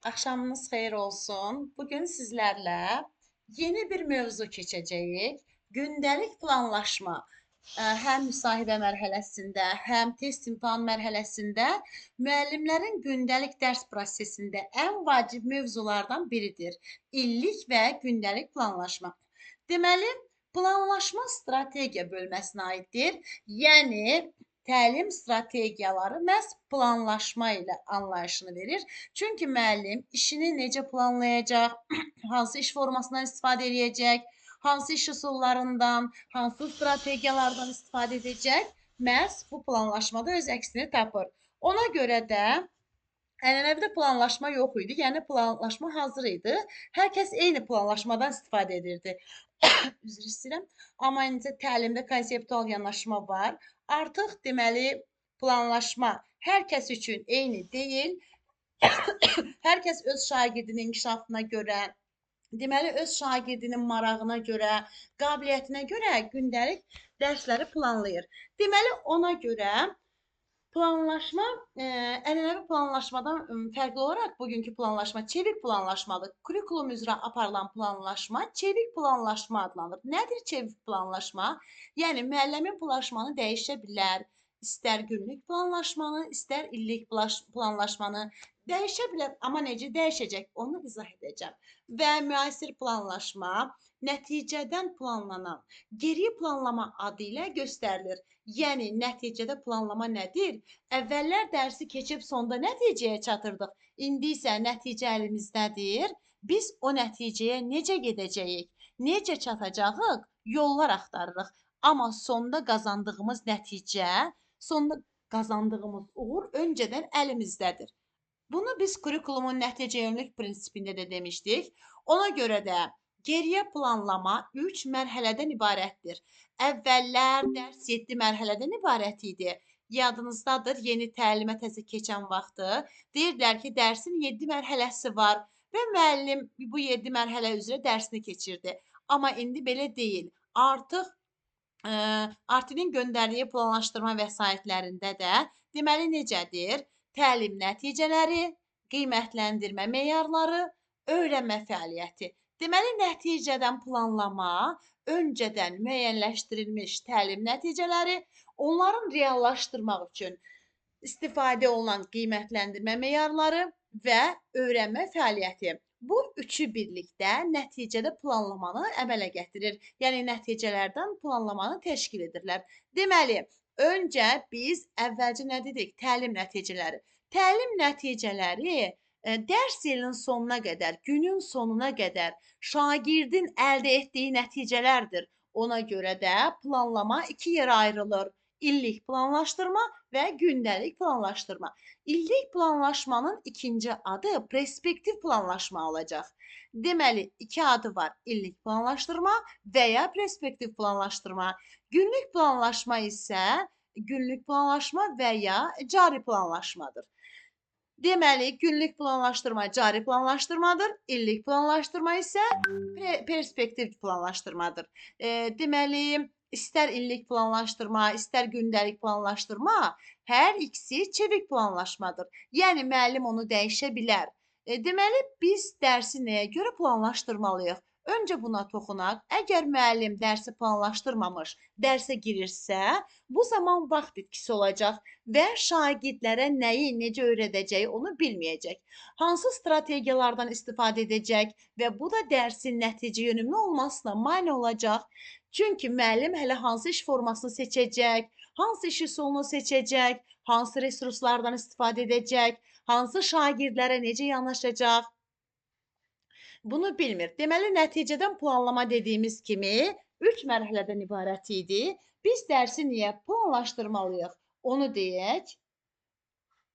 Axşamınız xeyir olsun. Bugün sizlerle yeni bir mövzu keçəcəyik. Gündəlik planlaşma. Həm müsahibə mərhələsində, həm test imtahan mərhələsində müəllimlərin gündəlik dərs prosesində ən vacib mövzulardan biridir. İllik və gündəlik planlaşma. Deməli, planlaşma strategiya bölməsinə aiddir. Yəni təlim strategiyaları məhz planlaşma ilə anlayışını verir. Çünki müəllim işini necə planlayacaq, hansı iş formasından istifadə edəcək, hansı iş üsullarından, hansı strategiyalardan istifadə edəcək, məhz bu planlaşmada öz əksini tapır. Ona görə də ənənəvi planlaşma yox idi, yəni planlaşma hazır idi. Hər kəs eyni planlaşmadan istifadə edirdi. Üzr istəyirəm. Amma indi təlimdə konseptual yanaşma var. Artıq deməli planlaşma hər kəs üçün eyni deyil. Hər kəs öz şagirdinin inkişafına görə, deməli öz şagirdinin marağına görə, qabiliyyətinə görə gündəlik dərsləri planlayır. Deməli ona görə planlaşma ənənəvi planlaşmadan fərqli olaraq bugünkü planlaşma çevik planlaşmadır. Kurikulum üzrə aparılan planlaşma çevik planlaşma adlanır. Nədir çevik planlaşma? Yəni müəllimin planlaşmanı dəyişə bilər. İstər günlük planlaşmanı, istər illik planlaşmanı dəyişə bilər. Amma necə dəyişəcək? Onu izah edəcəm. Və müasir planlaşma nəticədən planlanan geri planlama adı ilə göstərilir. Yəni nəticədə planlama nədir? Əvvəllər dərsi keçib sonda nəticəyə çatırdıq. İndi isə nəticə əlimizdədir. Biz o nəticəyə necə gedəcəyik, necə çatacağıq, yollar axtarırıq. Amma sonda qazandığımız nəticə, sonda qazandığımız uğur öncədən əlimizdədir. Bunu biz kurikulumun nəticə yönlük prinsipində də demişdik. Ona görə də geriyə planlama 3 mərhələdən ibarətdir. Əvvəllər dərs 7 mərhələdən ibarət idi. Yadınızdadır, yeni təlimə təzə keçən vaxtı deyirdilər ki, dərsin 7 mərhələsi var və müəllim bu 7 mərhələ üzrə dərsini keçirdi. Amma indi belə deyil. Artıq ARTİ-nin göndərdiyi planlaşdırma vəsaitlərində də deməli necədir? Təlim nəticələri, qiymətləndirmə meyarları, öyrənmə fəaliyyəti. Deməli nəticədən planlama, öncədən müəyyənləşdirilmiş təlim nəticələri, onların reallaşdırmaq üçün istifadə olunan qiymətləndirmə meyarları və öyrənmə fəaliyyəti. Bu üçü birlikdə nəticədə planlamanı əmələ gətirir. Yəni nəticələrdən planlamanı təşkil edirlər. Deməli, öncə biz əvvəlcə nə dedik? Təlim nəticələri. Təlim nəticələri dərs ilinin sonuna qədər, günün sonuna qədər şagirdin əldə etdiyi nəticələrdir. Ona görə də planlama iki yerə ayrılır. İllik planlaşdırma və gündəlik planlaşdırma. İllik planlaşmanın ikinci adı perspektiv planlaşma olacaq. Deməli, iki adı var. İllik planlaşdırma və ya perspektiv planlaşdırma. Günlük planlaşma isə günlük planlaşma və ya cari planlaşmadır. Deməli, günlük planlaşdırma cari planlaşdırmadır. İllik planlaşdırma isə perspektiv planlaşdırmadır. Deməli, İstər illik planlaşdırma, istər gündəlik planlaşdırma, hər ikisi çevik planlaşmadır. Yəni müəllim onu dəyişə bilər. Deməli, biz dərsi nəyə görə planlaşdırmalıyıq? Öncə buna toxunaq. Əgər müəllim dərsi planlaşdırmamış, dərsə girirsə, bu zaman vaxt itkisi olacaq və şagirdlərə nəyi, necə öyrədəcəyi onu bilməyəcək. Hansı strategiyalardan istifadə edəcək və bu da dərsin nəticə yönümlü olmasına mane olacaq. Çünki müəllim hələ hansı iş formasını seçəcək, hansı iş üsulunu seçəcək, hansı resurslardan istifadə edəcək, hansı şagirdlərə necə yanaşacaq, bunu bilmir. Deməli, nəticədən planlama dediyimiz kimi 3 mərhələdən ibarət idi. Biz dərsi niyə planlaşdırmalıyıq? Onu deyək.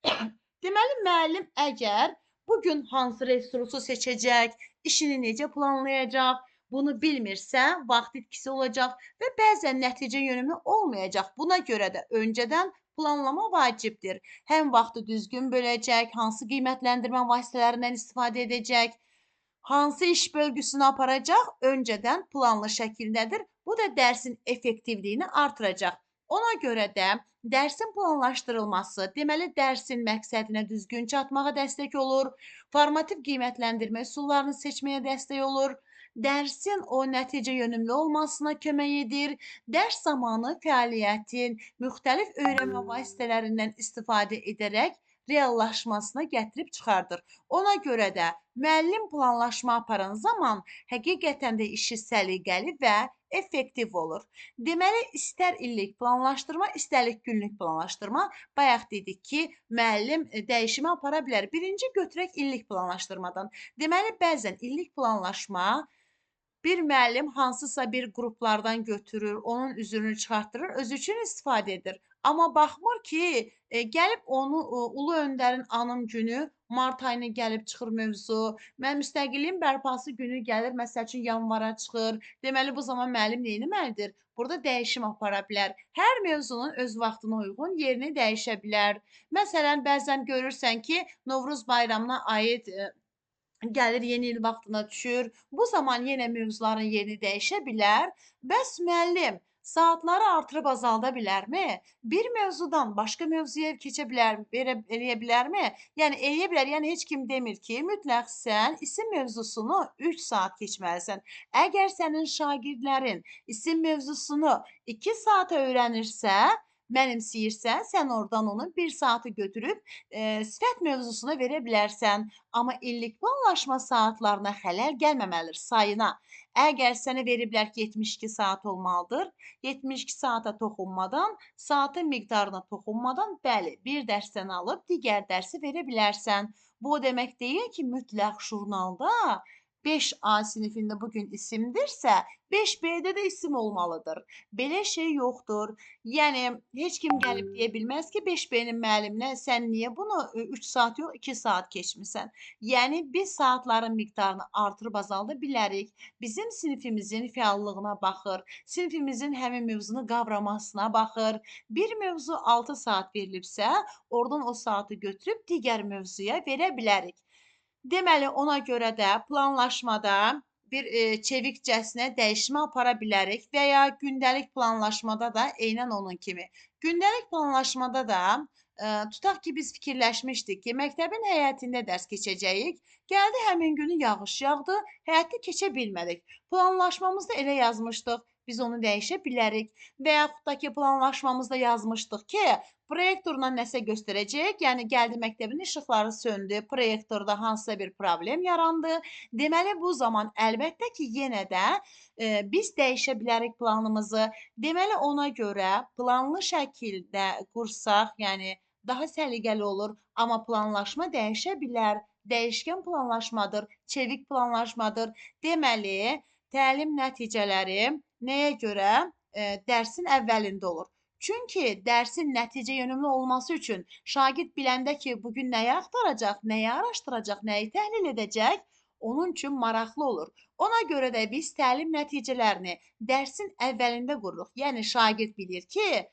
Deməli, müəllim əgər bugün hansı resursu seçəcək, işini necə planlayacaq, bunu bilmirsə, vaxt itkisi olacaq və bəzən nəticə yönümlü olmayacaq. Buna görə də öncədən planlama vacibdir. Həm vaxtı düzgün böləcək, hansı qiymətləndirmə vasitələrindən istifadə edəcək, hansı iş bölgüsünü aparacaq, öncədən planlı şəkildədir. Bu da dərsin effektivliyini artıracaq. Ona görə də dərsin planlaşdırılması, deməli dərsin məqsədinə düzgün çatmağa dəstək olur, formativ qiymətləndirmə üsullarını seçməyə dəstək olur, dərsin o nəticə yönümlü olmasına kömək edir, dərs zamanı fəaliyyətin müxtəlif öyrənmə vasitələrindən istifadə edərək reallaşmasına gətirib çıxardır. Ona görə də müəllim planlaşma aparan zaman həqiqətən də işi səliqəli və effektiv olur. Deməli, istər illik planlaşdırma, istərlik günlük planlaşdırma. Bayaq dedik ki, müəllim dəyişimi apara bilər. Birinci götürək illik planlaşdırmadan. Deməli, bəzən illik planlaşma bir müəllim hansısa bir qruplardan götürür, onun üzrünü çıxartdırır, özü üçün istifadə edir. Amma baxmır ki, gəlib onu Ulu Öndərin anım günü mart ayına gəlib çıxır mövzu. Mən müstəqilliyin bərpası günü gəlir, məsəl üçün yanvara çıxır. Deməli bu zaman müəllim nə etməlidir? Burada dəyişim apara bilər. Hər mövzunun öz vaxtına uyğun yerini dəyişə bilər. Məsələn, bəzən görürsən ki, Novruz bayramına aid gəlir yeni il vaxtına düşür. Bu zaman yenə mövzuların yerini dəyişə bilər. Bəs müəllim saatları artırıb azalda bilərmi? Bir mövzudan başqa mövzuya keçə bilər, eləyə bilərmi? Yəni eləyə bilər. Yəni heç kim demir ki, mütləq sən isim mövzusunu 3 saat keçməlisən. Əgər sənin şagirdlərin isim mövzusunu 2 saata öyrənirsə, mənimsəyirsən, sən oradan onu 1 saatı götürüb sifət mövzusuna verə bilərsən. Amma illik planlaşma saatlarına xələl gəlməməlidir, sayına. Əgər sənə veriblər ki, 72 saat olmalıdır, 72 saata toxunmadan, saatın miqdarına toxunmadan, bəli, bir dərsdən alıb digər dərsi verə bilərsən. Bu o demək deyil ki, mütləq jurnalda 5A sinifində bugün isimdirsə, 5B-də də isim olmalıdır. Belə şey yoxdur. Yəni heç kim gəlib deyə bilməz ki, 5B-nin müəlliminə sən niyə bunu 3 saat yox, 2 saat keçmisən? Yəni biz saatların miqdarını artırıb azalda bilərik. Bizim sinifimizin fəallığına baxır, sinifimizin həmin mövzunu qavramasına baxır. Bir mövzu 6 saat verilibsə, oradan o saatı götürüb digər mövzuya verə bilərik. Deməli, ona görə də planlaşmada bir çevikcəsinə dəyişmə apara bilərik və ya gündəlik planlaşmada da eynən onun kimi. Gündəlik planlaşmada da tutaq ki, biz fikirləşmişdik ki, məktəbin həyətində dərs keçəcəyik. Gəldi həmin günü yağış yağdı, həyətdə keçə bilmədik. Planlaşmamızda elə yazmışdıq, biz onu dəyişə bilərik. Və yaxud da ki, planlaşmamızda yazmışdıq ki, proyektorla nəsə göstərəcək, yəni gəldi məktəbin işıqları söndü, proyektorda hansısa bir problem yarandı. Deməli, bu zaman əlbəttə ki, yenə də biz dəyişə bilərik planımızı. Deməli, ona görə planlı şəkildə qursaq, yəni daha səliqəli olur, amma planlaşma dəyişə bilər. Dəyişkən planlaşmadır, çevik planlaşmadır. Deməli, təlim nəticələri nəyə görə dərsin əvvəlində olur? Çünki dərsin nəticə yönümlü olması üçün şagird biləndə ki, bugün nəyi axtaracaq, nəyi araşdıracaq, nəyi təhlil edəcək, onun üçün maraqlı olur. Ona görə də biz təlim nəticələrini dərsin əvvəlində qururuq. Yəni şagird bilir ki,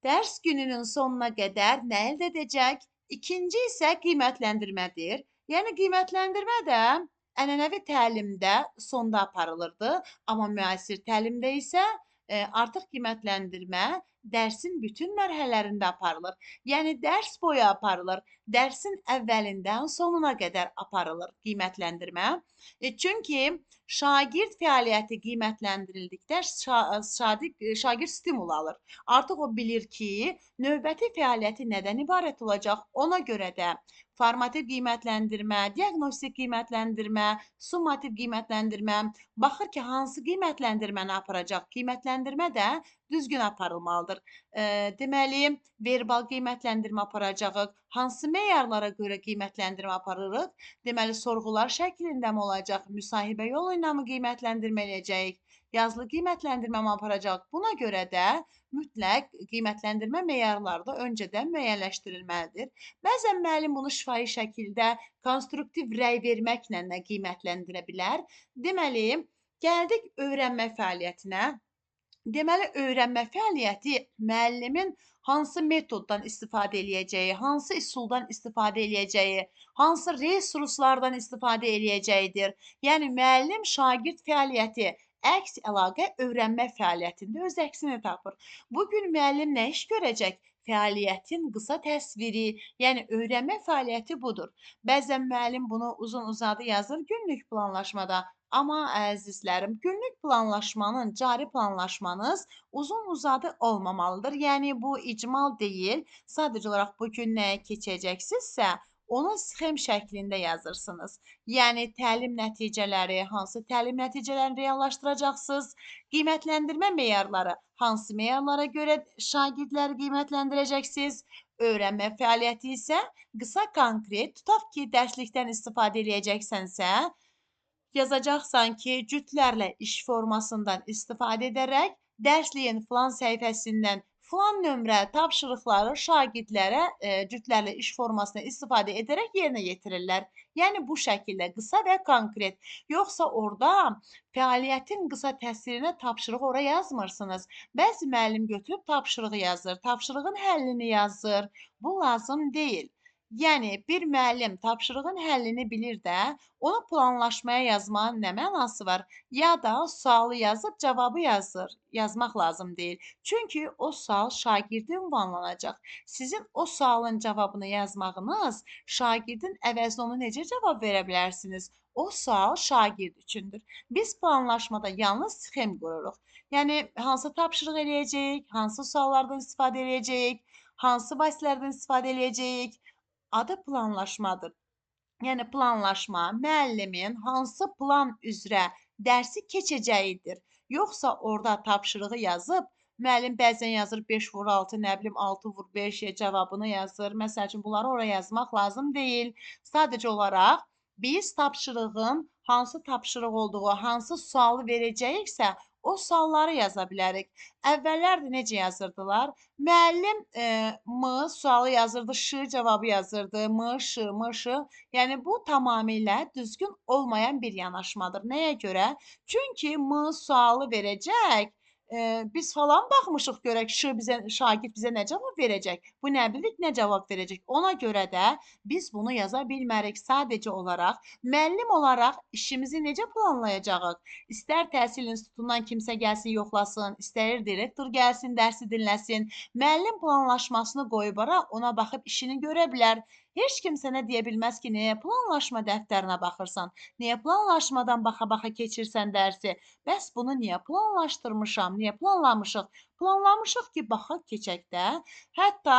dərs gününün sonuna qədər nə əldə edəcək? İkinci isə qiymətləndirmədir. Yəni qiymətləndirmə də ənənəvi təlimdə sonda aparılırdı, amma müasir təlimdə isə artıq qiymətləndirmə dərsin bütün mərhələlərində aparılır. Yəni dərs boyu aparılır. Dərsin əvvəlindən sonuna qədər aparılır qiymətləndirmə. Çünki şagird fəaliyyəti qiymətləndirildikdə şagird stimul alır. Artıq o bilir ki, növbəti fəaliyyəti nədən ibarət olacaq? Ona görə də formativ qiymətləndirmə, diaqnostik qiymətləndirmə, summativ qiymətləndirmə, baxır ki, hansı qiymətləndirməni aparacaq? Qiymətləndirmə də düzgün aparılmalıdır. Deməli, verbal qiymətləndirmə aparacağıq. Hansı meyarlara görə qiymətləndirmə aparırıq? Deməli, sorğular şəklində mi olacaq? Müsahibə yolu ilə mi qiymətləndirmə eləyəcəyik? Yazılı qiymətləndirmə mi aparacaq? Buna görə də mütləq qiymətləndirmə meyarları da öncədən müəyyənləşdirilməlidir. Bəzən müəllim bunu şifahi şəkildə konstruktiv rəy verməklə də qiymətləndirə bilər. Deməli, gəldik öyrənmə fəaliyyətinə. Deməli, öyrənmə fəaliyyəti müəllimin hansı metoddan istifadə eləyəcəyi, hansı üsuldan istifadə eləyəcəyi, hansı resurslardan istifadə eləyəcəyidir. Yəni, müəllim-şagird fəaliyyəti əks əlaqə öyrənmə fəaliyyətində öz əksini tapır. Bu gün müəllim nə iş görəcək? Fəaliyyətin qısa təsviri, yəni öyrənmə fəaliyyəti budur. Bəzən müəllim bunu uzun-uzadı yazır günlük planlaşmada. Amma əzizlərim, günlük planlaşmanın, cari planlaşmanız uzun-uzadı olmamalıdır. Yəni bu icmal deyil. Sadəcə olaraq bu gün nəyə keçəcəksinizsə, onu sxem şəklində yazırsınız. Yəni təlim nəticələri, hansı təlim nəticələrini reallaşdıracaqsınız? Qiymətləndirmə meyarları, hansı meyarlara görə şagirdləri qiymətləndirəcəksiniz? Öyrənmə fəaliyyəti isə qısa konkret, tutaq ki, dərslikdən istifadə edəcəksənsə, yazacaqsan ki, cütlərlə iş formasından istifadə edərək dərsliyin filan səhifəsindən filan nömrə tapşırıqları şagirdlərə cütlərlə iş formasından istifadə edərək yerinə yetirirlər. Yəni bu şəkildə qısa və konkret. Yoxsa orada fəaliyyətin qısa təsvirinə tapşırıq ora yazmırsınız. Bəzi müəllim götürüb tapşırığı yazır, tapşırığın həllini yazır. Bu lazım deyil. Yəni bir müəllim tapşırığın həllini bilir də, onu planlaşmaya yazmanın nə mənası var? Ya da sualı yazıb cavabı yazmaq lazım deyil. Çünki o sual şagirdə ünvanlanacaq. Sizin o sualın cavabını yazmağınız şagirdin əvəzinə ona necə cavab verə bilərsiniz? O sual şagird üçündür. Biz planlaşmada yalnız sxem qururuq. Yəni hansı tapşırıq eləyəcəyik, hansı suallardan istifadə eləyəcəyik, hansı vasitələrdən istifadə eləyəcəyik? Adı planlaşmadır. Yəni planlaşma müəllimin hansı plan üzrə dərsi keçəcəyidir. Yoxsa orada tapşırığı yazıb, müəllim bəzən yazır 5 vur 6, nə bilim 6 vur 5 cavabını yazır. Məsəl üçün bunları oraya yazmaq lazım deyil. Sadəcə olaraq biz tapşırığın hansı tapşırıq olduğu, hansı sualı verəcəyiksə, o sualları yaza bilərik. Əvvəllər də necə yazırdılar? Müəllim M sualı yazırdı, Ş cavabı yazırdı, M, Ş, M, Ş. Yəni bu tamamilə düzgün olmayan bir yanaşmadır. Nəyə görə? Çünki M sualı verəcək. Biz falan baxmışıq görək şagird bizə nə cavab verəcək? Bu nə bilik nə cavab verəcək? Ona görə də biz bunu yaza bilmərik. Sadəcə olaraq müəllim olaraq işimizi necə planlayacağıq? İstər təhsil institutundan kimsə gəlsin, yoxlasın, istər direktor gəlsin, dərsi dinləsin. Müəllim planlaşmasını qoyub ara, ona baxıb işini görə bilər. Heç kim sənə deyə bilməz ki, niyə planlaşma dəftərinə baxırsan? Niyə planlaşmadan baxa-baxa keçirsən dərsi? Bəs bunu niyə planlaşdırmışam? Niyə planlamışıq? Planlamışıq ki, baxaq keçək də. Hətta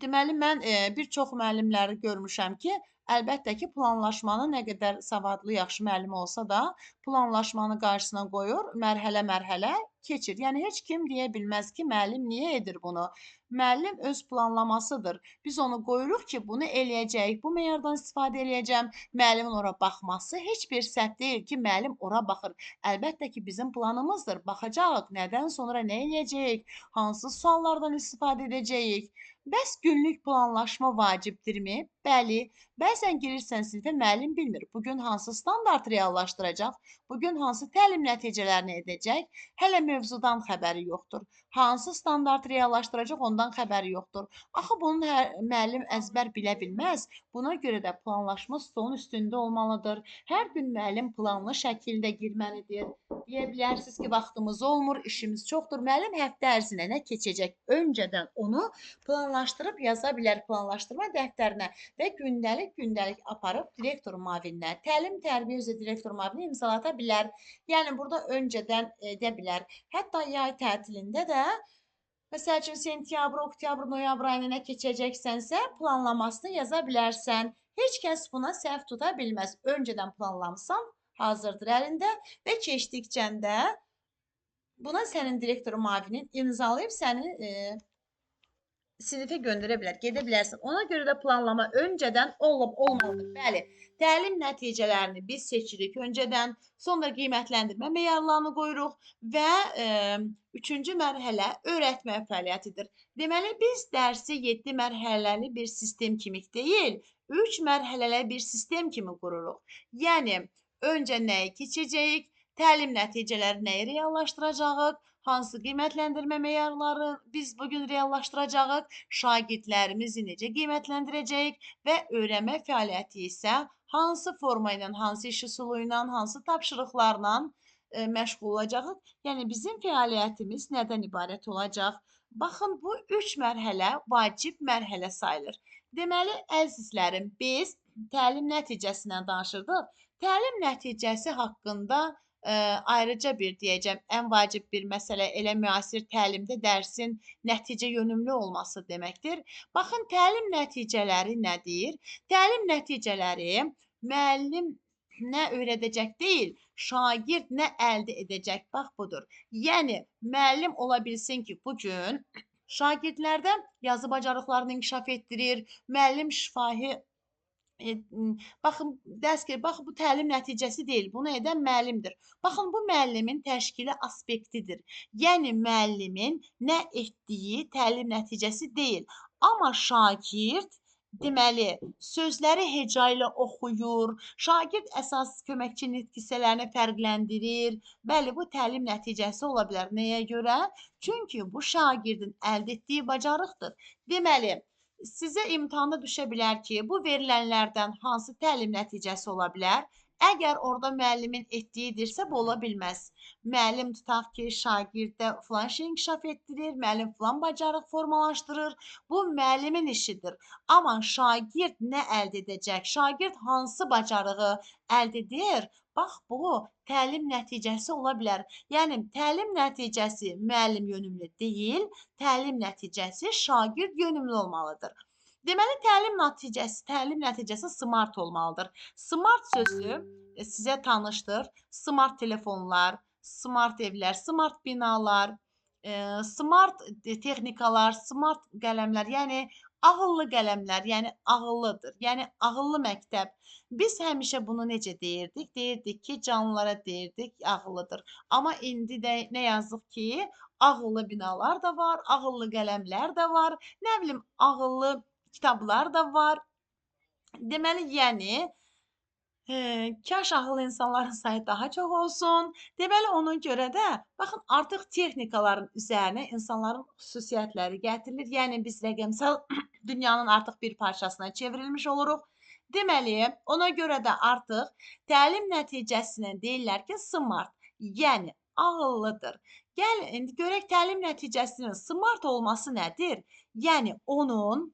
deməli mən bir çox müəllimləri görmüşəm ki, əlbəttə ki, planlaşmanı nə qədər savadlı, yaxşı müəllim olsa da, planlaşmanı qarşısına qoyur, mərhələ-mərhələ keçir. Yəni heç kim deyə bilməz ki, müəllim niyə edir bunu? Müəllim öz planlamasıdır. Biz onu qoyuruq ki, bunu eləyəcəyik, bu meyardan istifadə eləyəcəm. Müəllimin ora baxması heç bir səhv deyil ki, müəllim ora baxır. Əlbəttə ki, bizim planımızdır. Baxacağıq, nədən sonra nə eləyəcəyik, hansı suallardan istifadə edəcəyik. Bəs günlük planlaşma vacibdirmi? Bəli. Bəzən girirsən sinifə, müəllim bilmir. Bugün hansı standart reallaşdıracaq? Bugün hansı təlim nəticələrini edəcək? Hələ mövzudan xəbəri yoxdur. Hansı standart reallaşdıracaq, ondan xəbəri yoxdur. Axı bunun müəllim əzbər bilə bilməz. Buna görə də planlaşma stolun üstündə olmalıdır. Hər gün müəllim planlı şəkildə girməlidir. Deyə bilərsiniz ki, vaxtımız olmur, işimiz çoxdur. Müəllim həftə ərzində nə keçəcək? Öncədən onu planlaşdırıb yaza bilər planlaşdırma dəftərinə və gündəlik aparıb direktor müavininə, təlim-tərbiyə üzrə direktor müavinə imzalata bilər. Yəni burada öncədən edə bilər. Hətta yay tətilində də məsəl üçün sentyabr, oktyabr, noyabr ayına nə keçəcəksənsə planlamasını yaza bilərsən. Heç kəs buna səhv tuta bilməz. Öncədən planlamısan, hazırdır əlində və keçdikcə də buna sənin direktor müavinin imzalayıb səni sinifə göndərə bilər, gedə bilərsən. Ona görə də planlama öncədən olmalıdır. Bəli, təlim nəticələrini biz seçirik öncədən, sonra qiymətləndirmə meyarlarını qoyuruq və üçüncü mərhələ öyrətmə fəaliyyətidir. Deməli, biz dərsi 7 mərhələli bir sistem kimi deyil, 3 mərhələli bir sistem kimi qururuq. Yəni, öncə nəyi keçəcəyik, təlim nəticələri nəyi reallaşdıracağıq, hansı qiymətləndirmə meyarları biz bugün reallaşdıracağıq, şagirdlərimizi necə qiymətləndirəcəyik və öyrənmə fəaliyyəti isə hansı forma ilə, hansı iş üsulu ilə, hansı tapşırıqlarla məşğul olacağıq. Yəni bizim fəaliyyətimiz nədən ibarət olacaq? Baxın, bu 3 mərhələ vacib mərhələ sayılır. Deməli, əzizlərim, biz təlim nəticəsindən danışırdıq. Təlim nəticəsi haqqında ayrıca bir deyəcəm, ən vacib bir məsələ elə müasir təlimdə dərsin nəticə yönümlü olması deməkdir. Baxın, təlim nəticələri nədir? Təlim nəticələri müəllim nə öyrədəcək deyil, şagird nə əldə edəcək, bax budur. Yəni, müəllim ola bilsin ki, bugün şagirdlərdə yazı bacarıqlarını inkişaf etdirir, müəllim şifahi baxın, dərs ki, baxın, bu təlim nəticəsi deyil, bunu edən müəllimdir. Baxın, bu müəllimin təşkili aspektidir. Yəni, müəllimin nə etdiyi təlim nəticəsi deyil. Amma şagird, deməli, sözləri heca ilə oxuyur, şagird əsas köməkçi nitq hissələrini fərqləndirir. Bəli, bu təlim nəticəsi ola bilər. Nəyə görə? Çünki bu şagirdin əldə etdiyi bacarıqdır. Deməli, sizə imtahanda düşə bilər ki, bu verilənlərdən hansı təlim nəticəsi ola bilər? Əgər orada müəllimin etdiyidirsə, bu ola bilməz. Müəllim tutaq ki, şagirddə filan şey inkişaf etdirir, müəllim filan bacarıq formalaşdırır. Bu müəllimin işidir. Amma şagird nə əldə edəcək? Şagird hansı bacarığı əldə edir? Bax, bu təlim nəticəsi ola bilər. Yəni, təlim nəticəsi müəllim yönümlü deyil, təlim nəticəsi şagird yönümlü olmalıdır. Deməli, təlim nəticəsi smart olmalıdır. Smart sözü sizə tanışdır. Smart telefonlar, smart evlər, smart binalar, smart texnikalar, smart qələmlər, yəni ağıllı qələmlər, yəni ağıllıdır. Yəni ağıllı məktəb. Biz həmişə bunu necə deyirdik? Deyirdik ki, canlılara deyirdik, ağıllıdır. Amma indi də nə yazıq ki, ağıllı binalar da var, ağıllı qələmlər də var, nə bilim, ağıllı kitablar da var. Deməli, yəni, kaş ağıllı insanların sayı daha çox olsun. Deməli, ona görə də, baxın, artıq texnikaların üzərinə insanların xüsusiyyətləri gətirilir. Yəni, biz rəqəmsal dünyanın artıq bir parçasına çevrilmiş oluruq. Deməli, ona görə də artıq təlim nəticəsinə deyirlər ki, smart, yəni ağıllıdır. Gəlin, indi görək təlim nəticəsinin smart olması nədir? Yəni, onun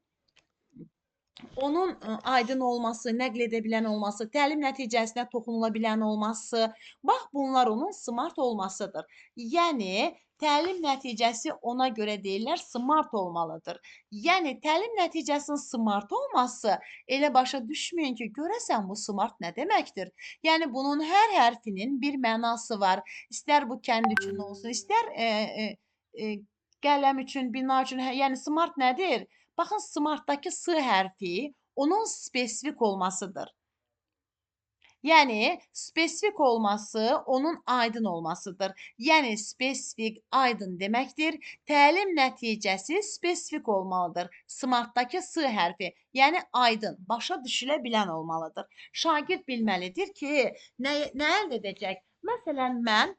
aydın olması, nəql edə bilən olması, təlim nəticəsinə toxunula bilən olması, bax, bunlar onun smart olmasıdır. Yəni, təlim nəticəsi ona görə deyirlər, smart olmalıdır. Yəni, təlim nəticəsinin smart olması elə başa düşməyin ki, görəsən bu smart nə deməkdir? Yəni, bunun hər hərfinin bir mənası var. İstər bu kənd üçün olsun, istər qələm üçün, bina üçün, yəni smart nədir? Baxın, smartdakı S hərfi onun spesifik olmasıdır. Yəni, spesifik olması onun aydın olmasıdır. Yəni, spesifik, aydın deməkdir. Təlim nəticəsi spesifik olmalıdır. Smartdakı S hərfi, yəni aydın, başa düşülə bilən olmalıdır. Şagird bilməlidir ki, nə əldə edəcək? Məsələn, mən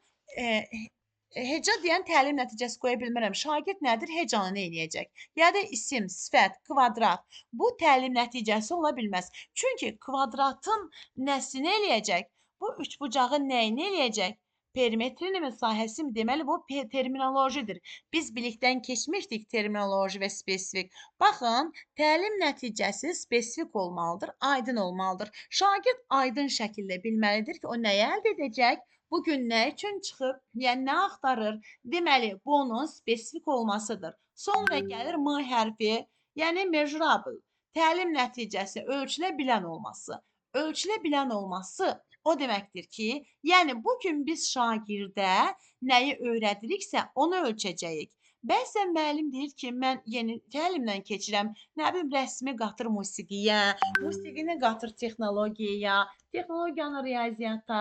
heca deyən təlim nəticəsi qoya bilmərəm. Şagird nədir? Hecanı nə eləyəcək? Ya da isim, sifət, kvadrat. Bu təlim nəticəsi ola bilməz. Çünki kvadratın nəsini eləyəcək? Bu üçbucağın nəyini eləyəcək? Perimetrinin sahəsi mi? Deməli, bu terminolojidir. Biz bilikdən keçmişdik terminoloji və spesifik. Baxın, təlim nəticəsi spesifik olmalıdır, aydın olmalıdır. Şagird aydın şəkildə bilməlidir ki, o nəyi əldə edəcək? Bugün nə üçün çıxıb, yəni nə axtarır? Deməli, bu onun spesifik olmasıdır. Sonra gəlir M hərfi, yəni measurable. Təlim nəticəsi ölçülə bilən olması. Ölçülə bilən olması o deməkdir ki, yəni bugün biz şagirdə nəyi öyrədiriksə, onu ölçəcəyik. Bəzən müəllim deyir ki, mən yeni təlimdən keçirəm, nə bilim, rəsmi qatır musiqiyə, musiqini qatır texnologiyaya, texnologiyanı riyaziyyata,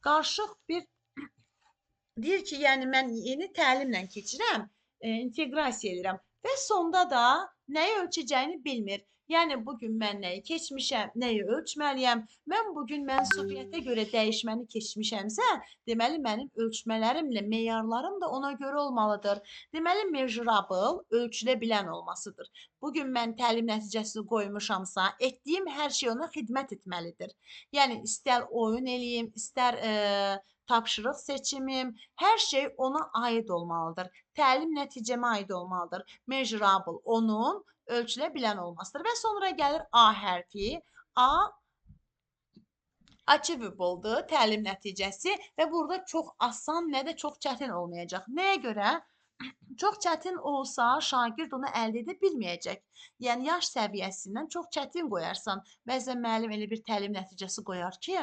qarışıq bir deyir ki, yəni mən yeni təlimlə keçirəm, inteqrasiya edirəm. və sonda da nəyi ölçəcəyini bilmir. Yəni bugün mən nəyi keçmişəm, nəyi ölçməliyəm? Mən subyekta görə dəyişməni keçmişəmsə, deməli mənim ölçmələrimlə meyarlarım da ona görə olmalıdır. Deməli measurable ölçülə bilən olmasıdır. Bugün mən təlim nəticəsini qoymuşamsa, etdiyim hər şey ona xidmət etməlidir. Yəni istər oyun eləyim, istər tapşırıq seçimim, hər şey ona aid olmalıdır. Təlim nəticəmə aid olmalıdır. Measurable onun ölçülə bilən olmasıdır. Və sonra gəlir A hərfi. A achievable-dır, təlim nəticəsi və burada çox asan, nə də çox çətin olmayacaq. Nəyə görə? Çox çətin olsa, şagird onu əldə edə bilməyəcək. Yəni yaş səviyyəsindən çox çətin qoyarsan. Bəzən müəllim elə bir təlim nəticəsi qoyar ki,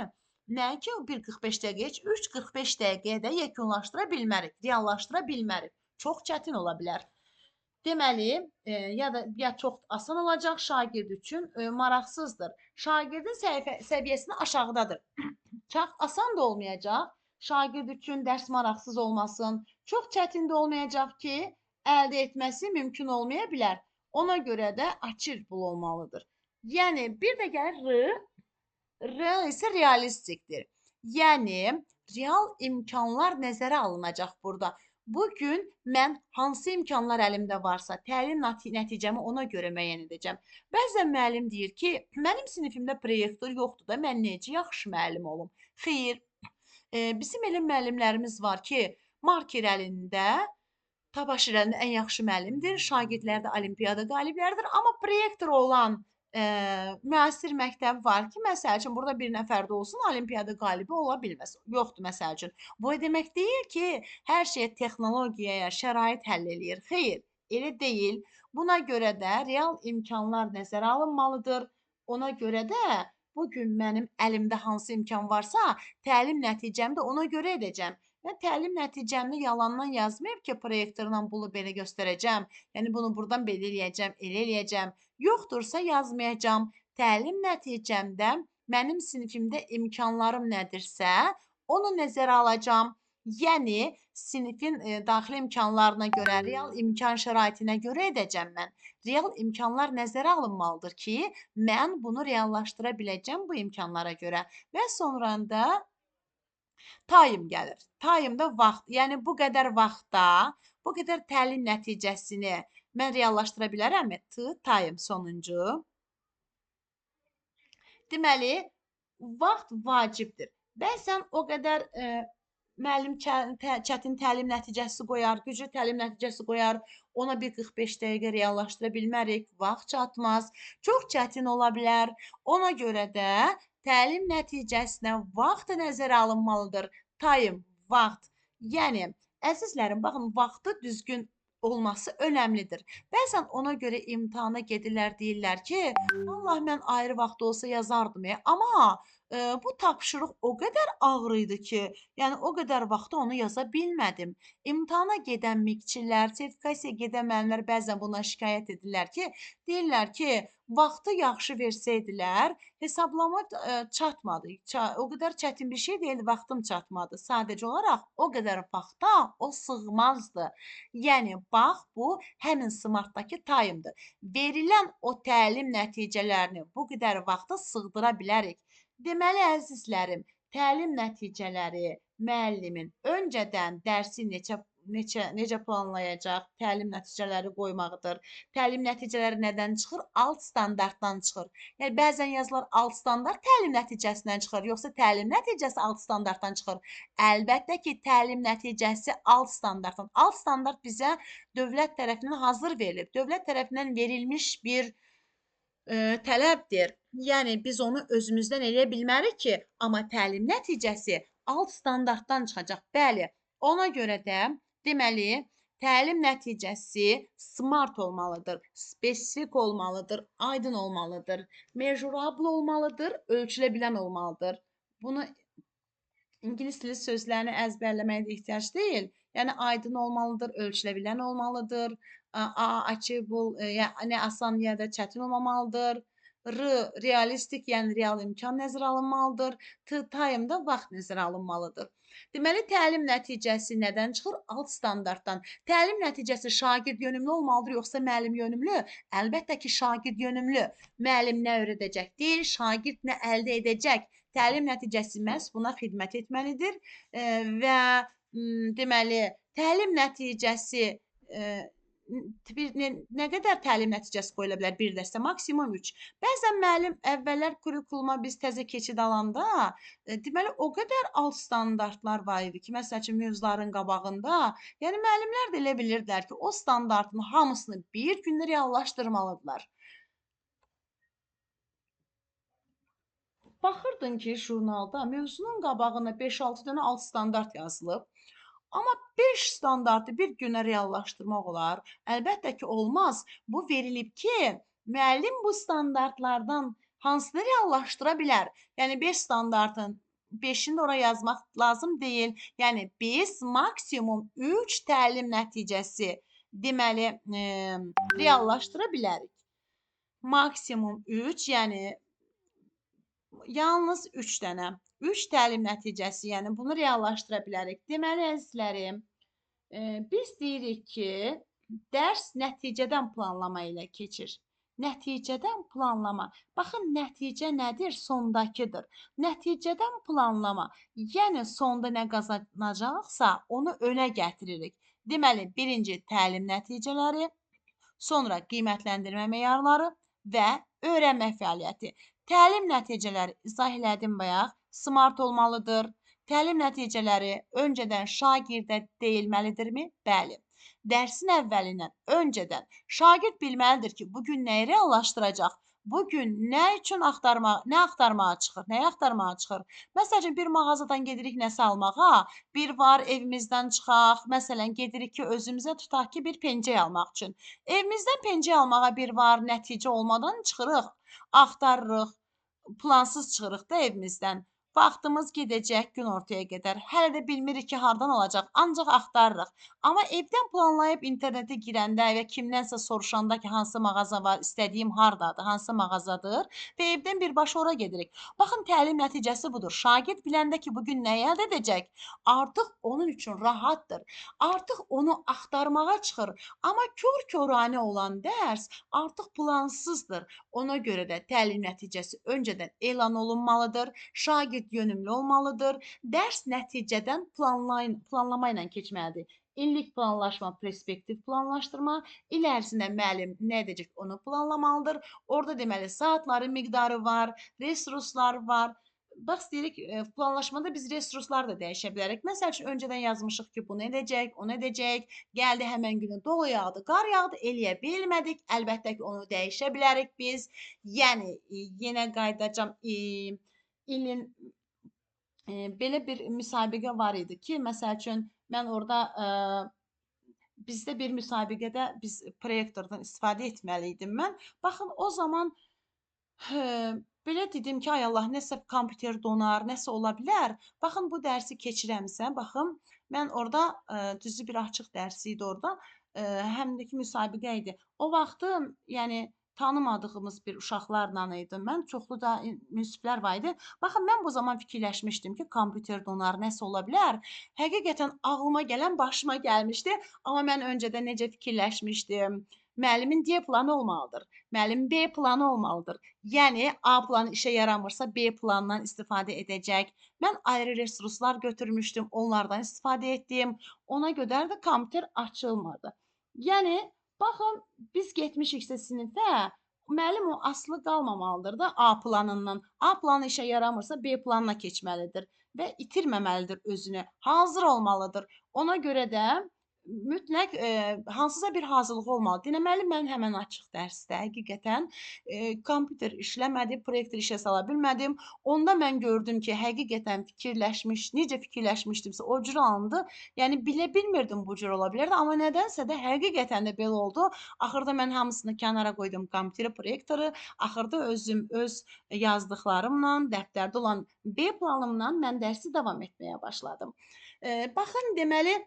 nəinki o 1:45 dəqiqə, heç 3:45 dəqiqəyə də yekunlaşdıra bilmərik, reallaşdıra bilmərik. Çox çətin ola bilər. Deməli, ya çox asan olacaq şagird üçün, maraqsızdır. Şagirdin səviyyəsindən aşağıdadır. Çox asan da olmayacaq. Şagird üçün dərs maraqsız olmasın. Çox çətin də olmayacaq ki, əldə etməsi mümkün olmaya bilər. Ona görə də achievable olmalıdır. Yəni bir də gəlir R. R isə realistikdir. Yəni real imkanlar nəzərə alınacaq burada. Bugün mən hansı imkanlar əlimdə varsa, təlim nəticəmi ona görə müəyyən edəcəm. Bəzən müəllim deyir ki, mənim sinifimdə proyektor yoxdur da, mən necə yaxşı müəllim olum? Xeyr, bizim elə müəllimlərimiz var ki, marker əlində, Tabaşir əlində ən yaxşı müəllimdir, şagirdləri də olimpiyada qalibləridir, amma proyektor olan müasir məktəb var ki, məsəl üçün burada bir nəfər də olsun olimpiyada qalibi ola bilməz. Yoxdur məsəl üçün. Bu demək deyil ki, hər şey texnologiyaya, şərait həll eləyir. Xeyr, elə deyil. Buna görə də real imkanlar nəzərə alınmalıdır. Ona görə də bugün mənim əlimdə hansı imkan varsa, təlim nəticəmi də ona görə edəcəm. Mən təlim nəticəmni yalandan yazmayıb ki, proyektorla bunu belə göstərəcəm. Yəni bunu buradan belə eləyəcəm, elə eləyəcəm. Yoxdursa yazmayacam. Təlim nəticəmdə mənim sinifimdə imkanlarım nədirsə, onu nəzərə alacam. Yəni sinifin daxili imkanlarına görə, real imkan şəraitinə görə edəcəm mən. Real imkanlar nəzərə alınmalıdır ki, mən bunu reallaşdıra biləcəm bu imkanlara görə. Və sonra da time gəlir. Time da vaxt. Yəni bu qədər vaxtda, bu qədər təlim nəticəsini mən reallaşdıra bilərəmmi? Time sonuncu. Deməli, vaxt vacibdir. Bəzən o qədər müəllim çətin təlim nəticəsi qoyar, güclü təlim nəticəsi qoyar, ona bir 45 dəqiqə reallaşdıra bilmərik, vaxt çatmaz, çox çətin ola bilər. Ona görə də təlim nəticəsinə vaxt nəzərə alınmalıdır. Time, vaxt. Yəni, əzizlərim, baxın, vaxtı düzgün olması önəmlidir. Bəzən ona görə imtahana gedirlər, deyirlər ki, vallahi mən ayrı vaxt olsa yazardım, amma bu tapşırıq o qədər ağır idi ki, yəni o qədər vaxtda onu yaza bilmədim. İmtahana gedən miqçilər, sertifikasiyaya gedən müəllimlər bəzən buna şikayət edirlər ki, deyirlər ki, vaxtı yaxşı versəydilər, hesablama çatmadı. O qədər çətin bir şey deyildi, vaxtım çatmadı. Sadəcə olaraq o qədər vaxta o sığmazdı. Yəni bax bu həmin smartdakı time'dır. Verilən o təlim nəticələrini bu qədər vaxta sığdıra bilərik. Deməli əzizlərim, təlim nəticələri müəllimin öncədən dərsi necə planlayacaq, təlim nəticələri qoymaqdır. Təlim nəticələri nədən çıxır? Alt standartdan çıxır. Yəni bəzən yazılar alt standart təlim nəticəsindən çıxır, yoxsa təlim nəticəsi alt standartdan çıxır. Əlbəttə ki, təlim nəticəsi alt standartdan. Alt standart bizə dövlət tərəfindən hazır verilib. Dövlət tərəfindən verilmiş bir tələbdir. Yəni biz onu özümüzdən eləyə bilmərik ki, amma təlim nəticəsi alt standartdan çıxacaq. Bəli, ona görə də deməli təlim nəticəsi smart olmalıdır, spesifik olmalıdır, aydın olmalıdır, measurable olmalıdır, ölçülə bilən olmalıdır. Bunu İngilis dili sözlərini əzbərləməyə də ehtiyac deyil. Yəni aydın olmalıdır, ölçülə bilən olmalıdır, achievable, yəni asan ya da çətin olmamalıdır. R realistik, yəni real imkan nəzərə alınmalıdır. Time da vaxt nəzərə alınmalıdır. Deməli, təlim nəticəsi nədən çıxır? Alt standartdan. Təlim nəticəsi şagird yönümlü olmalıdır, yoxsa müəllim yönümlü? Əlbəttə ki, şagird yönümlü. Müəllim nə öyrədəcək deyil, şagird nə əldə edəcək. Təlim nəticəsi məhz buna xidmət etməlidir və deməli, təlim nəticəsi nə qədər təlim nəticəsi qoyula bilər bir dərsdə? Maksimum 3. Bəzən müəllim əvvəllər kurikuluma biz təzə keçid alanda, deməli o qədər alt standartlar var idi ki, məsəl üçün mövzuların qabağında, yəni müəllimlər də elə bilirdilər ki, o standartın hamısını bir gündə reallaşdırmalıdırlar. Baxırdın ki, jurnalda mövzunun qabağına 5-6 dənə alt standart yazılıb. Amma 5 standartı bir günə reallaşdırmaq olar? Əlbəttə ki, olmaz. Bu verilib ki, müəllim bu standartlardan hansını reallaşdıra bilər? Yəni 5 standartın 5-ini də ora yazmaq lazım deyil. Yəni biz maksimum 3 təlim nəticəsi deməli reallaşdıra bilərik. Maksimum 3, yəni yalnız 3 dənə. 3 təlim nəticəsi, yəni bunu reallaşdıra bilərik. Deməli, əzizlərim, biz deyirik ki, dərs nəticədən planlama ilə keçir. Nəticədən planlama. Baxın, nəticə nədir? Sondakıdır. Nəticədən planlama. Yəni, sonda nə qazanacaqsa, onu önə gətiririk. Deməli, birinci təlim nəticələri, sonra qiymətləndirmə meyarları və öyrənmə fəaliyyəti. Təlim nəticələri izah elədim bayaq, smart olmalıdır. Təlim nəticələri öncədən şagirdə deyilməlidirmi? Bəli. Dərsin əvvəlindən, öncədən şagird bilməlidir ki, bugün nəyi reallaşdıracaq? Bugün nə üçün axtarmağa çıxır? Nəyi axtarmağa çıxır? Məsəl üçün, bir mağazadan gedirik nəsə almağa, bir var evimizdən çıxaq, məsələn, gedirik ki, özümüzə tutaq ki, bir pencək almaq üçün. Evimizdən pencək almağa bir var, nəticə olmadan çıxırıq, axtarırıq, plansız çıxırıq da evimizdən. Vaxtımız gedəcək gün ortaya qədər. Hələ də bilmirik ki, hardan alacaq, ancaq axtarırıq. Amma evdən planlayıb internetə girəndə və kimdənsə soruşanda ki, hansı mağaza var, istədiyim hardadır, hansı mağazadır və evdən birbaşa ora gedirik. Baxın, təlim nəticəsi budur. Şagird biləndə ki, bugün nəyi əldə edəcək? Artıq onun üçün rahatdır. Artıq onu axtarmağa çıxır. Amma kör-körane olan dərs artıq plansızdır. Ona görə də təlim nəticəsi öncədən elan olunmalıdır. Şagird yönümlü olmalıdır. Dərs nəticədən planlama ilə keçməlidir. İllik planlaşma, perspektiv planlaşdırma, il ərzində müəllim nə edəcək onu planlamalıdır. Orada deməli saatları miqdarı var, resurslar var. Bax, deyirik, planlaşmada biz resurslar da dəyişə bilərik. Məsəl üçün, öncədən yazmışıq ki, bunu edəcək, onu edəcək. Gəldi həmən günü dolu yağdı, qar yağdı, eləyə bilmədik. Əlbəttə ki, onu dəyişə bilərik biz. Yəni, yenə qayıdacam, ilin belə bir müsabiqə var idi ki, məsəl üçün, mən orada bizdə bir müsabiqədə biz proyektordan istifadə etməli idim mən. Baxın, o zaman belə dedim ki, ay Allah, nəsə kompüter donar, nəsə ola bilər. Baxın, bu dərsi keçirəmsə, baxın, mən orada düzü bir açıq dərsi idi orada, həm də ki, müsabiqə idi. O vaxtı, yəni, tanımadığımız bir uşaqlarla idim mən, çoxlu da münsiflər var idi. Baxın, mən bu zaman fikirləşmişdim ki, kompüter donar, nəsə ola bilər. Həqiqətən ağlıma gələn başıma gəlmişdi, amma mən öncədən necə fikirləşmişdim? Müəllimin D planı olmalıdır. Müəllimin B planı olmalıdır. Yəni, A planı işə yaramırsa, B planından istifadə edəcək. Mən ayrı resurslar götürmüşdüm, onlardan istifadə etdim. Ona görə də kompüter açılmadı. Yəni, baxın, biz getmişiksə sinifə, müəllim o asılı qalmamalıdır da A planından. A planı işə yaramırsa B planına keçməlidir və itirməməlidir özünü. Hazır olmalıdır. Ona görə də mütləq hansısa bir hazırlığı olmalı. Deməli, mən həmən açıq dərsdə həqiqətən kompüter işləmədi, proyektor işə sala bilmədim. Onda mən gördüm ki, həqiqətən necə fikirləşmişdimsə o cür alındı. Yəni, bilə bilmirdim bu cür ola bilərdi, amma nədənsə də həqiqətən də belə oldu. Axırda mən hamısını kənara qoydum, kompüteri, proyektoru. Axırda özüm öz yazdıqlarımla, dəftərdə olan B planımla mən dərsi davam etməyə başladım. Baxın, deməli,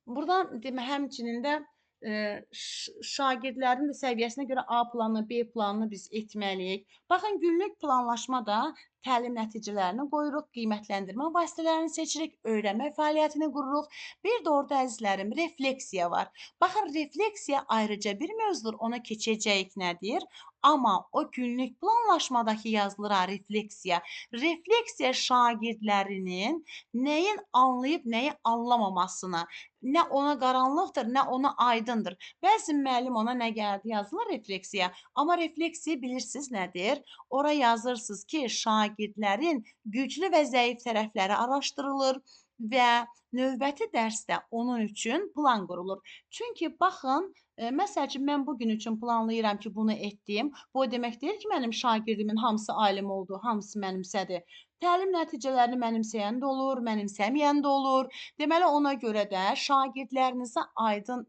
buradan həmçinin də şagirdlərin də səviyyəsinə görə A planını, B planını biz etməliyik. Baxın, günlük planlaşma da təlim nəticələrini qoyuruq, qiymətləndirmə vasitələrini seçirik, öyrənmə fəaliyyətini qururuq. Bir də orada əzizlərim, refleksiya var. Baxın, refleksiya ayrıca bir mövzudur, ona keçəcəyik nədir? Amma o günlük planlaşmadakı yazılır ha, refleksiya. Refleksiya şagirdlərinin nəyin anlayıb, nəyi anlamamasına, nə ona qaranlıqdır, nə ona aydındır. Bəzi müəllim ona nə gəldi yazılır refleksiya. Amma refleksiya bilirsiniz nədir? Ora yazırsınız ki, şagirdlərin güclü və zəif tərəfləri araşdırılır və növbəti dərsdə onun üçün plan qurulur. Çünki baxın, məsəl üçün mən bu gün üçün planlayıram ki, bunu etdim. Bu o demək deyil ki, mənim şagirdimin hamısı alim oldu, hamısı mənimsədi. Təlim nəticələrini mənimsəyən də olur, mənimsəməyən də olur. Deməli, ona görə də şagirdlərinizə aydın,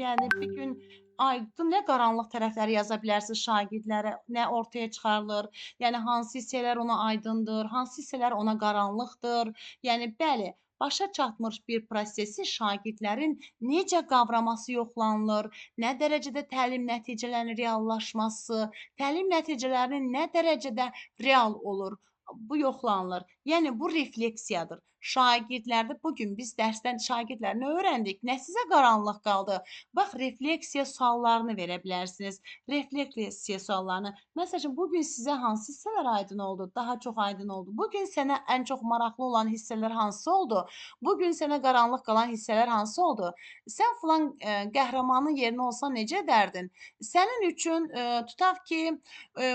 yəni bir gün aydın nə qaranlıq tərəfləri yaza bilərsiniz şagirdlərə, nə ortaya çıxarılır. Yəni hansı hissələr ona aydındır, hansı hissələr ona qaranlıqdır. Yəni bəli, başa çatmış bir prosesi şagirdlərin necə qavraması yoxlanılır, nə dərəcədə təlim nəticələrinin reallaşması, təlim nəticələrinin nə dərəcədə real olur, bu yoxlanılır. Yəni bu refleksiyadır. Şagirdlərdə bu gün biz dərsdən şagirdlər nə öyrəndik? Nə sizə qaranlıq qaldı? Bax, refleksiya suallarını verə bilərsiniz. Refleksiya suallarını. Məsəl üçün, bu gün sizə hansı hissələr aydın oldu? Daha çox aydın oldu. Bu gün sənə ən çox maraqlı olan hissələr hansı oldu? Bu gün sənə qaranlıq qalan hissələr hansı oldu? Sən filan qəhrəmanın yerinə olsan necə edərdin? Sənin üçün tutaq ki,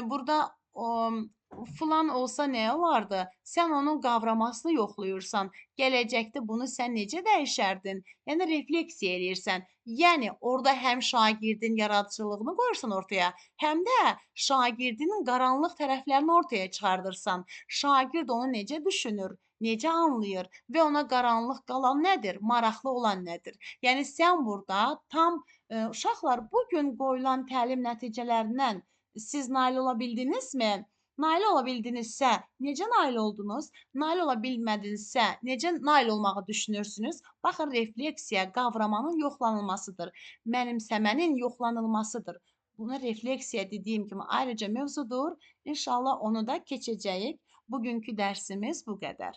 burada filan olsa nə olardı? Sən onun qavramasını yoxlayırsan. Gələcəkdə bunu sən necə dəyişərdin? Yəni refleksiya eləyirsən. Yəni orada həm şagirdin yaradıcılığını qoyursan ortaya, həm də şagirdinin qaranlıq tərəflərini ortaya çıxardırsan. Şagird onu necə düşünür, necə anlayır və ona qaranlıq qalan nədir, maraqlı olan nədir? Yəni sən burada tam uşaqlar bu gün qoyulan təlim nəticələrindən siz nail ola bildinizmi? Nail ola bildinizsə, necə nail oldunuz? Nail ola bilmədinizsə, necə nail olmağı düşünürsünüz? Baxın, refleksiya qavramanın yoxlanılmasıdır. Mənimsəmənin yoxlanılmasıdır. Buna refleksiya dediyim kimi ayrıca mövzudur. İnşallah onu da keçəcəyik. Bugünkü dərsimiz bu qədər.